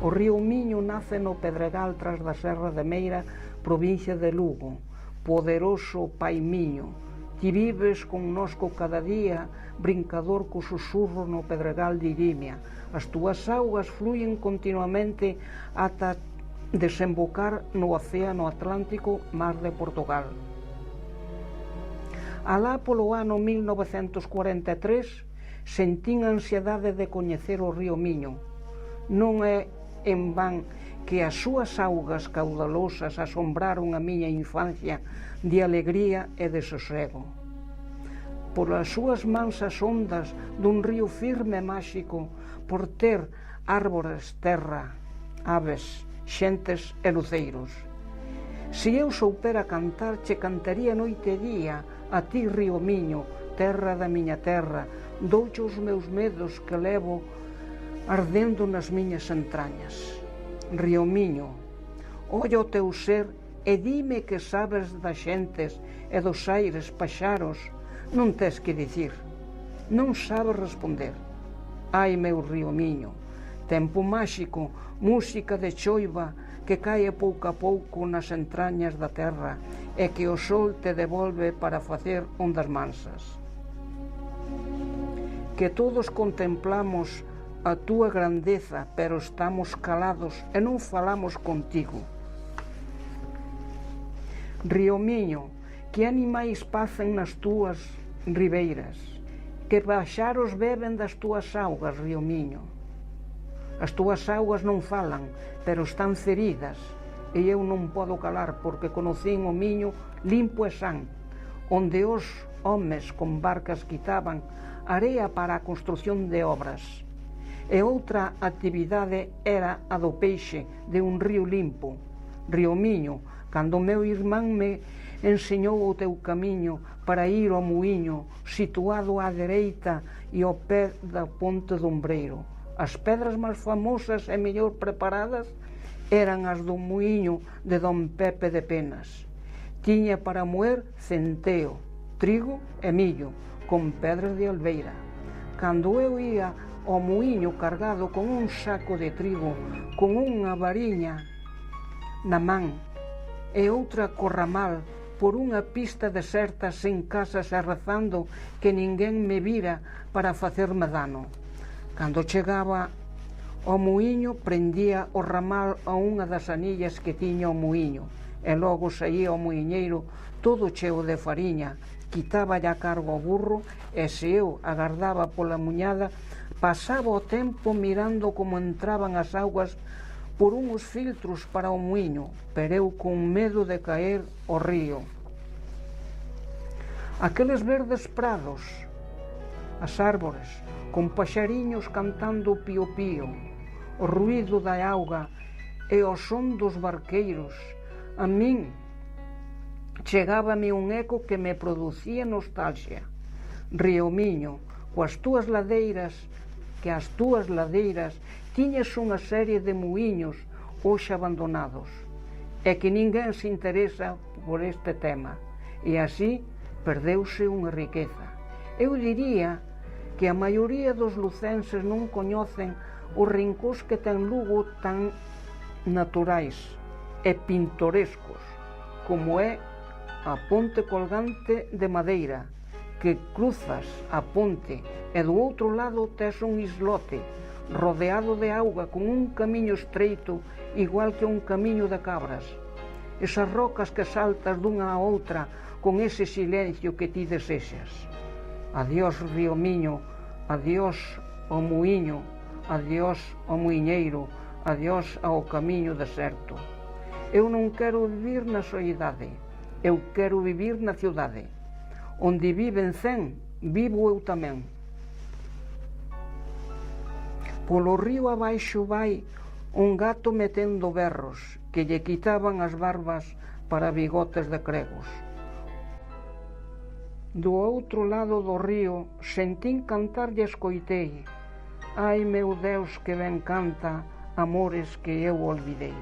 O río Miño nace no Pedregal tras da Serra de Meira, provincia de Lugo. Poderoso Pai Miño, ti vives connosco cada día, brincador co susurro no Pedregal de Irimia. As túas augas fluyen continuamente ata desembocar no Océano Atlántico, mar de Portugal. Alá polo ano 1943 sentín a ansiedade de coñecer o río Miño. Non é en van que as súas augas caudalosas asombraron a miña infancia de alegría e de sosego. Polas súas mansas ondas dun río firme e máxico, por ter árbores, terra, aves, xentes e luceiros. Se eu soupera cantar, che cantaría noite e día, a ti, río Miño, terra da miña terra, douche os meus medos que levo ardendo nas miñas entrañas. Río Miño, olla o teu ser e dime que sabes das xentes e dos aires, paxaros. Non tes que dicir, non sabes responder. Ai, meu río Miño, tempo máxico, música de choiva que cae pouco a pouco nas entrañas da terra e que o sol te devolve para facer ondas mansas. Que todos contemplamos a túa grandeza, pero estamos calados e non falamos contigo. Río Miño, que animais pacen nas túas ribeiras, que paxaros beben das túas augas, río Miño. As túas augas non falan, pero están feridas, e eu non podo calar porque conocín o Miño limpo e san, onde os homes con barcas quitaban area para a construción de obras. E outra actividade era a do peixe de un río limpo, río Miño, cando o meu irmán me enseñou o teu camiño para ir ao muiño situado á dereita e ao pé da ponte do Ombreiro. As pedras máis famosas e mellor preparadas eran as do muiño de don Pepe de Penas. Tiña para moer centeo, trigo e millo, con pedras de albeira. Cando eu ia ao muiño cargado con un saco de trigo, con unha variña na man e outra co ramal, por unha pista deserta sen casas e rezando que ninguén me vira para facerme dano. Cando chegaba ao muiño, prendía o ramal a unha das anillas que tiña o muiño e logo saía o muiñeiro todo cheo de fariña, quitaba a cargo ao burro e se eu agardaba pola muñada, pasaba o tempo mirando como entraban as augas por uns filtros para o muiño, pero eu con medo de caer ao río. Aqueles verdes prados, as árbores, con paxariños cantando pío pío, o ruído da auga e o son dos barqueiros, a min chegábame un eco que me producía nostalgia. Río Miño, coas túas ladeiras, que as túas ladeiras tiñes unha serie de muiños hoxe abandonados, e que ninguén se interesa por este tema, e así perdeuse unha riqueza. Eu diría que a maioría dos lucenses non coñecen os rincóns que ten Lugo tan naturais e pintorescos, como é a ponte colgante de madeira, que cruzas a ponte e do outro lado tes un islote rodeado de auga con un camiño estreito igual que un camiño de cabras. Esas rocas que saltas dunha a outra con ese silencio que ti desexas. Adiós, río Miño, adiós ao muiño, adiós ao muiñeiro, adiós ao camiño deserto. Eu non quero vivir na soidade, eu quero vivir na ciudade. Onde viven 100, vivo eu tamén. Polo río abaixo vai un gato metendo berros que lle quitaban as barbas para bigotes de cregos. Do outro lado do río sentín cantar e escoitei. Ai, meu Deus, que ben canta amores que eu olvidei.